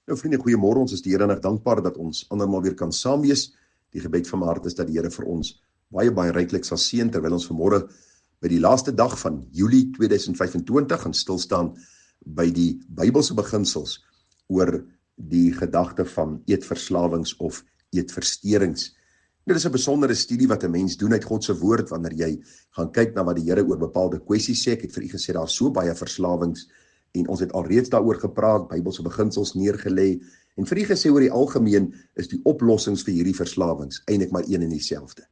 Nou vriende, goeiemôre, ons is die Here en dankbaar dat ons andermal weer kan saam wees. Die gebed van my hart is dat die Here vir ons baie ryklik sal seën terwyl ons vanmôre by die laaste dag van Julie 2025 gaan stilstaan by die Bybelse beginsels oor die gedagte van eetverslawings of eetversteurings. Dit is 'n besondere studie wat 'n mens doen uit God se woord wanneer jy gaan kyk na wat die Here oor bepaalde kwessies sê. Ek het vir u gesê daar is so baie verslawings en ons het alreeds daaroor gepraat, Bybelse beginsels neergelê en vir u gesê oor die algemeen is die oplossings vir hierdie verslawings eintlik maar een en dieselfde.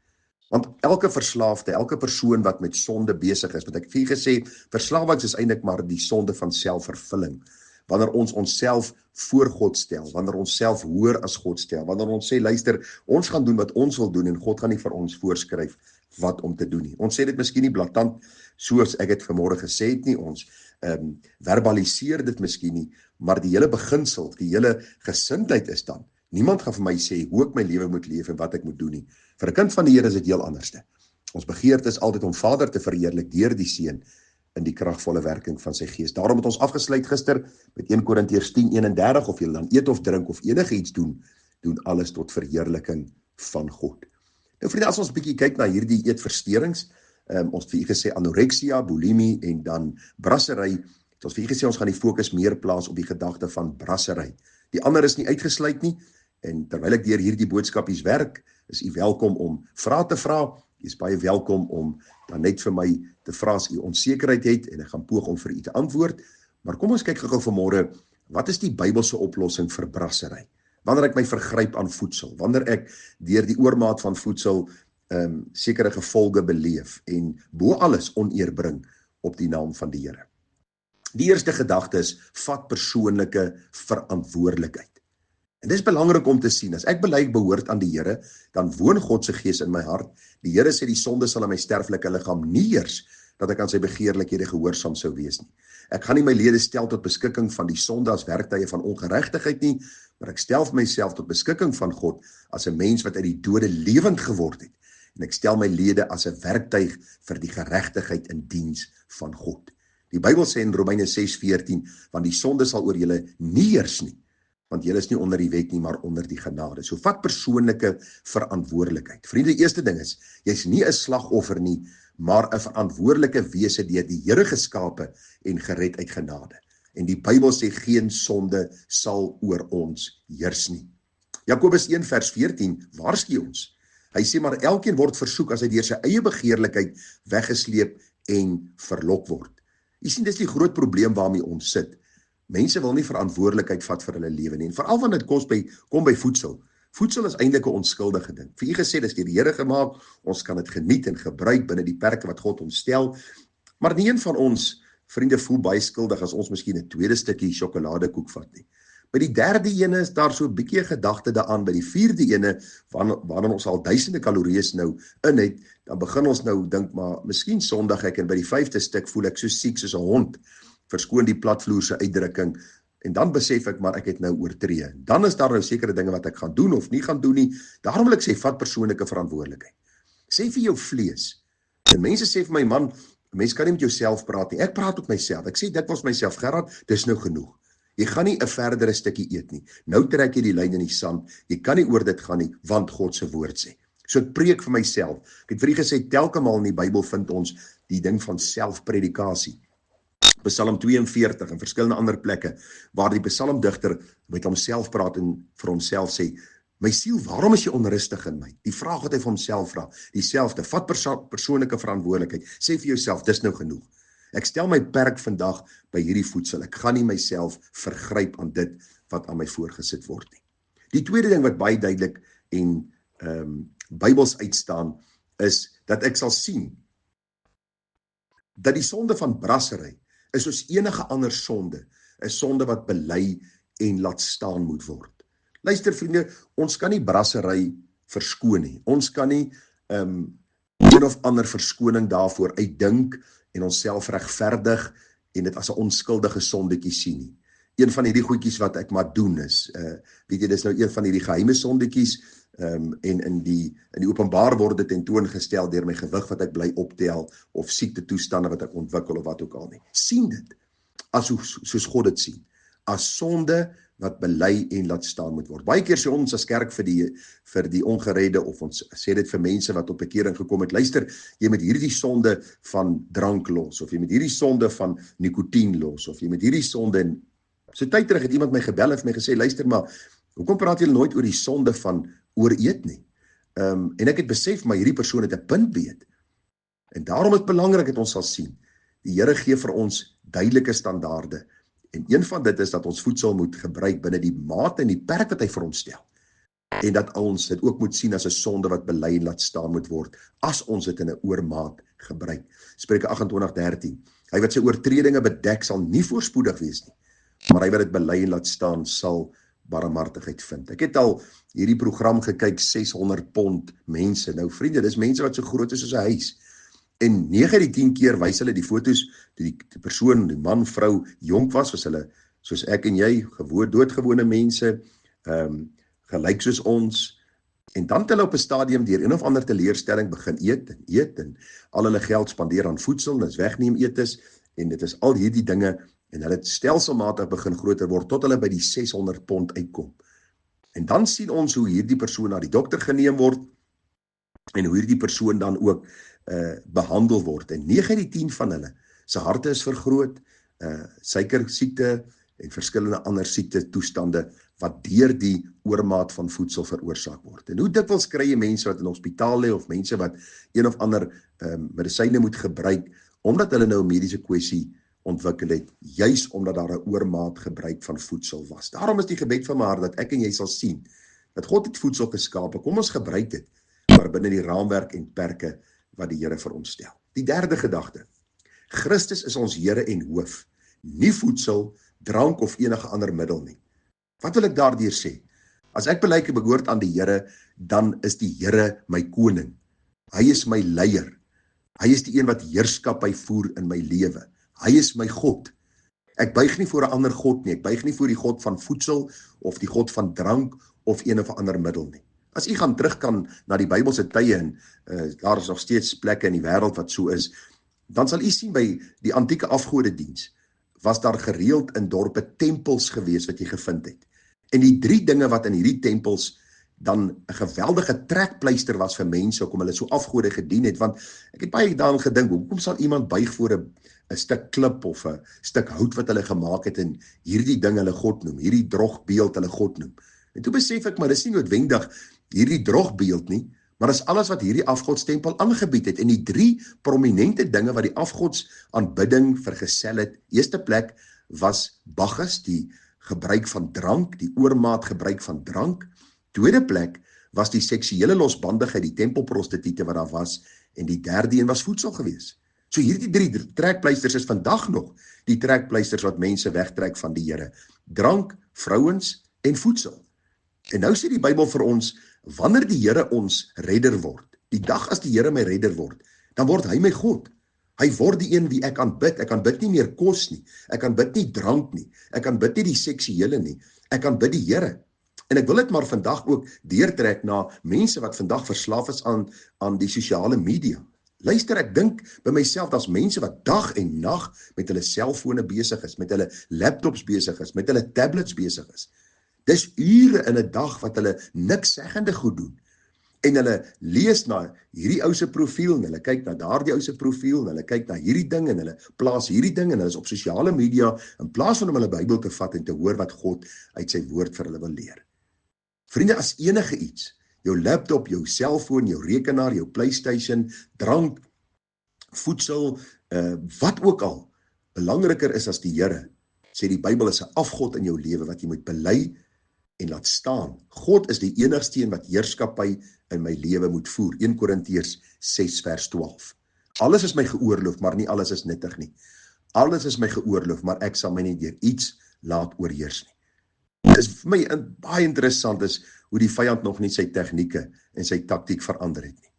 Want elke verslaafde, elke persoon wat met sonde besig is, wat ek vir u gesê, verslawings is eintlik maar die sonde van selfvervulling. Wanneer ons onsself voor God stel, wanneer ons self hoër as God stel, wanneer ons sê, luister, ons gaan doen wat ons wil doen en God gaan nie vir ons voorskryf wat om te doen nie. Ons sê dit miskien nie blaatant soos ek het vanmôre gesê het nie, ons verbaliseer dit miskien nie, maar die hele beginsel, die hele gesindheid is dan, niemand gaan vir my sê hoe ek my lewe moet leef en wat ek moet doen nie. Vir 'n kind van die Here is dit heel anderste. Ons begeerte is altyd om Vader te verheerlik deur die Seun in die kragvolle werking van sy Gees. Daarom het ons afgesluit gister met 1 Korintiërs 10:31, of jy dan eet of drink of enige iets doen alles tot verheerliking van God. Nou vriende, as ons 'n bietjie kyk na hierdie eetversteurings, ons het vir u gesê anoreksia, bulimie en dan brassery, het ons vir u gesê ons gaan die fokus meer plaas op die gedagte van brassery. Die ander is nie uitgesluit nie, en terwyl ek deur hierdie boodskapies werk, is u welkom om vrae te vra. U is baie welkom om dan net vir my te vra as u onsekerheid het en ek gaan poog om vir u te antwoord. Maar kom ons kyk gou vanmôre, wat is die Bybelse oplossing vir brassery? Wanneer ek my vergryp aan voedsel, wanneer ek deur die oormaat van voedsel sekere gevolge beleef en bo alles oneer bring op die naam van die Here. Die eerste gedagte is, vat persoonlike verantwoordelikheid. En dit is belangrik om te sien, as ek bely ek behoort aan die Here, dan woon God se Gees in my hart. Die Here sê die sonde sal in my sterflike liggaam nie eers dat ek aan sy begeerlikhede gehoorsaam sou wees nie. Ek gaan nie my lede stel tot beskikking van die sonde as werktuie van ongeregtigheid nie, maar ek stel myself tot beskikking van God as 'n mens wat uit die dode lewend geword het. En ek stel my lede as 'n werktuig vir die geregtigheid in diens van God. Die Bybel sê in Romeine 6:14, want die sonde sal oor julle nie heers nie, want julle is nie onder die wet nie, maar onder die genade. So vat persoonlike verantwoordelikheid. Vriende, die eerste ding is, jy's nie 'n slagoffer nie, maar 'n verantwoordelike wese deur die Here geskape en gered uit genade. En die Bybel sê geen sonde sal oor ons heers nie. Jakobus 1:14 waarsku ons. Hy sê maar elkeen word versoek as hy deur sy eie begeerlikheid weggesleep en verlok word. Jy sien, dis die groot probleem waarmee ons sit. Mense wil nie verantwoordelikheid vat vir hulle lewe nie. En veral wanneer dit kom by voedsel. Voedsel is eintlik 'n onskuldige ding. Vir u gesê, dis deur die Here gemaak, ons kan dit geniet en gebruik binne die perke wat God ons stel. Maar nie een van ons vriende voel baie skuldig as ons miskien 'n tweede stukkie sjokoladekoek vat nie. By die derde ene is daar so 'n bietjie 'n gedagte daaraan. By die vierde ene, waarna ons al duisende kalorieë nou in het, dan begin ons nou dink, maar miskien sondig ek, en by die vyfde stuk voel ek so siek soos 'n hond. Verskoon die platvloerse uitdrukking, en dan besef ek maar ek het nou oortree. Dan is daar nou sekere dinge wat ek gaan doen of nie gaan doen nie. Daarom wil ek sê, vat persoonlike verantwoordelikheid. Sê vir jou vlees. En mense sê vir my, man, mense kan nie met jouself praat nie. Ek praat met myself. Ek sê dikwels myself, Gerard, dis nou genoeg. Jy gaan nie 'n verdere stukkie eet nie. Nou trek jy die lyn in die sand. Jy kan nie oor dit gaan nie, want God se woord sê. So ek preek vir myself. Ek het vir u gesê, telke maal in die Bybel vind ons die ding van selfpredikasie. Psalm 42 en verskillende ander plekke, waar die psalmdigter met homself praat en vir homself sê, my siel, waarom is jy onrustig in my? Die vraag wat hy vir homself vra, dieselfde, vat persoonlike verantwoordelikheid, sê vir jouself, dis nou genoeg. Ek stel my perk vandag by hierdie voedsel, ek gaan nie myself vergryp aan dit wat aan my voorgesit word nie. Die tweede ding wat baie duidelik en Bybels uitstaan, is dat ek sal sien, dat die sonde van brassery is soos enige ander sonde, 'n sonde wat bely en laat staan moet word. Luister vriende, ons kan nie brassery verskoon nie. Ons kan nie een of ander verskoning daarvoor uitdink en onsself regverdig en dit as 'n onskuldige sondetjie sien nie. Een van hierdie goedjies wat ek maar doen is, weet jy, dis nou een van hierdie geheime sondetjies, en in die openbaar word dit tentoongestel deur my gewig wat ek bly optel, of siekte toestande wat ek ontwikkel of wat ook al nie. Sien dit, soos God dit sien, as sonde wat bely en laat staan moet word. Baie keer sê ons as kerk vir die ongeredde, of ons sê dit vir mense wat op bekering gekom het, luister, jy moet hierdie sonde van drank los, of jy moet hierdie sonde van nikotien los, of jy moet hierdie sonde, en so tyd terug het iemand my gebel en vir my gesê, luister maar, hoekom praat julle nooit oor die sonde van ooreet nie? En ek het besef, maar hierdie persoon het 'n punt beet. En daarom is het belangrik dat ons sal sien, die Here gee vir ons duidelike standaarde. En een van dit is dat ons voedsel moet gebruik binne die mate en die perk wat hy vir ons stel. En dat ons dit ook moet sien as 'n sonde wat bely en laat staan moet word, as ons dit in 'n oormaat gebruik. Spreuke 28:13. Hy wat sy oortredinge bedek sal nie voorspoedig wees nie, maar hy wat dit bely en laat staan sal barmhartigheid vind. Ek het al hierdie program gekyk, 600 pond mense. Nou vriende, dis mense wat so groot is soos 'n huis. En 9 uit die 10 keer wys hulle die foto's, die persoon, die man, vrou, jonk was hulle, soos ek en jy, doodgewone mense, gelyk soos ons, en dan het hulle op 'n stadium deur een of ander teleurstelling begin eet, en al hulle geld spandeer aan voedsel, en is wegneem etes, en dit is al hierdie dinge, en hulle het stelselmatig begin groter word, tot hulle by die 600 pond uitkom. En dan sien ons hoe hierdie persoon na die dokter geneem word, en hoe hierdie persoon dan ook behandel word. En 9 uit die 10 van hulle, sy harte is vergroot, suikersiekte en verskillende ander siekte toestande wat deur die oormaat van voedsel veroorsaak word. En hoe dikwels kry jy mense wat in hospitaal lê, of mense wat een of ander medisyne moet gebruik, omdat hulle nou 'n mediese kwessie ontwikkel het, juis omdat daar 'n oormaat gebruik van voedsel was. Daarom is die gebed van my hart dat ek en jy sal sien, dat God het voedsel geskape, kom ons gebruik dit, maar binne die raamwerk en perke wat die Here vir ons stel. Die derde gedagte, Christus is ons Here en hoof, nie voedsel, drank of enige ander middel nie. Wat wil ek daardeur sê? As ek bely ek behoort aan die Here, dan is die Here my koning. Hy is my leier. Hy is die een wat heerskappy voer in my lewe. Hy is my God. Ek buig nie voor 'n ander God nie. Ek buig nie voor die God van voedsel of die God van drank of een of ander middel nie. As u gaan terug kan na die Bybelse tye, en daar is nog steeds plekke in die wêreld wat so is, dan sal u sien by die antieke afgodediens was daar gereeld in dorpe tempels gewees wat jy gevind het. En die 3 dinge wat in hierdie tempels dan 'n geweldige trekpleister was vir mense, hoekom hulle so afgode gedien het, want ek het baie daaraan gedink, hoekom sal iemand buig voor 'n stuk klip of 'n stuk hout wat hulle gemaak het en hierdie ding hulle God noem, hierdie drogbeeld hulle God noem. En toe besef ek, maar dis nie noodwendig hierdie drogbeeld nie, maar dis alles wat hierdie afgodstempel aangebied het. En die 3 prominente dinge wat die afgodsaanbidding vergesel het, eerste plek was Bacchus, die gebruik van drank, die oormaat gebruik van drank. Tweede plek was die seksuele losbandigheid, die tempelprostituie wat daar was, en die derde een was voedsel gewees. So hierdie 3 trekpleisters is vandag nog die trekpleisters wat mense wegtrek van die Here. Drank, vrouens en voedsel. En nou sê die Bybel vir ons, wanneer die Here ons redder word, die dag as die Here my redder word, dan word hy my God. Hy word die een wie ek aanbid. Ek aanbid nie meer kos nie, ek aanbid nie drank nie, ek aanbid nie die seksuele nie, ek aanbid die Here. En ek wil dit maar vandag ook deurtrek na mense wat vandag verslaaf is aan die sosiale media. Luister, ek dink by myself, daar's mense wat dag en nag met hulle selfone besig is, met hulle laptops besig is, met hulle tablets besig is. Dis ure in 'n dag wat hulle niks seggende goed doen. En hulle lees na hierdie ou se profiel, en hulle kyk na daardie ou se profiel, en hulle kyk na hierdie ding, en hulle plaas hierdie ding, en hulle is op sosiale media, in plaas van om hulle Bybel te vat en te hoor wat God uit sy woord vir hulle wil leer. Vriende, as enige iets, jou laptop, jou selfoon, jou rekenaar, jou PlayStation, drank, voedsel, wat ook al, belangriker is as die Here, sê die Bybel is 'n afgod in jou lewe wat jy moet bely en laat staan. God is die enigste een wat heerskappy in my lewe moet voer. 1 Korintiërs 6 vers 12. Alles is my geoorloof, maar nie alles is nuttig nie. Alles is my geoorloof, maar ek sal my nie deur iets laat oorheers nie. Dit is vir my baie interessant is hoe die vyand nog nie sy tegnieke en sy taktiek verander het nie.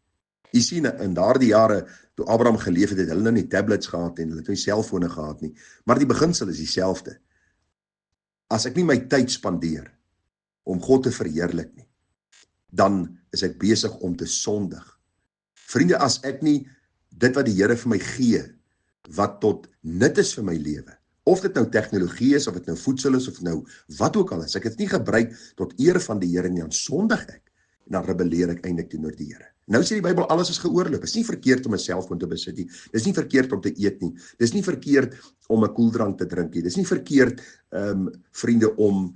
Jy sien, in daardie jare, toe Abraham geleef het, het hulle nou nie tablets gehad en hulle het nie selfone gehad nie, maar die beginsel is dieselfde. As ek nie my tyd spandeer om God te verheerlik nie, dan is ek besig om te sondig. Vriende, as ek nie dit wat die Here vir my gee, wat tot nut is vir my lewe, Of dit nou tegnologie is, of dit nou voedsel is, of nou wat ook al is, ek het nie gebruik tot eer van die Here nie, dan sondig ek, en dan rebelleer ek eintlik teenoor die Here. Nou sê die Bybel, alles is geoorloof. Dit is nie verkeerd om 'n selfoon te besit nie. Dit is nie verkeerd om te eet nie. Dit is nie verkeerd om 'n koeldrank te drink nie. Dit is nie verkeerd, vriende, om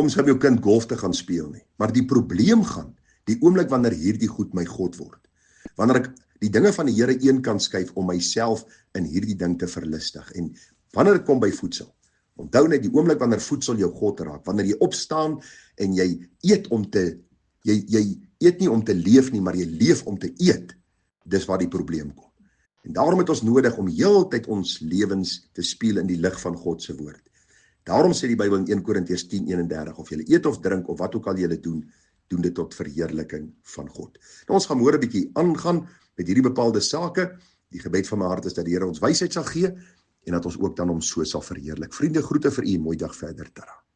saam jou kind golf te gaan speel nie. Maar die probleem gaan, die oomblik wanneer hierdie goed my God word. Wanneer ek die dinge van die Here een kant skuif om myself in hierdie ding te verlustig. En wanneer dit kom by voedsel, onthou net die oomblik wanneer voedsel jou God raak, wanneer jy opstaan en jy eet jy eet nie om te leef nie, maar jy leef om te eet, dis waar die probleem kom. En daarom het ons nodig om heeltyd ons lewens te speel in die lig van God se woord. Daarom sê die Bybel in 1 Korintiërs 10:31, of julle eet of drink, of wat ook al julle doen dit tot verheerliking van God. Nou, ons gaan môre 'n bietjie aangaan met hierdie bepaalde sake. Die gebed van my hart is dat die Here ons wysheid sal gee, en dat ons ook dan hom so sal verheerlik. Vriende, groete vir u, mooi dag verder, Tara.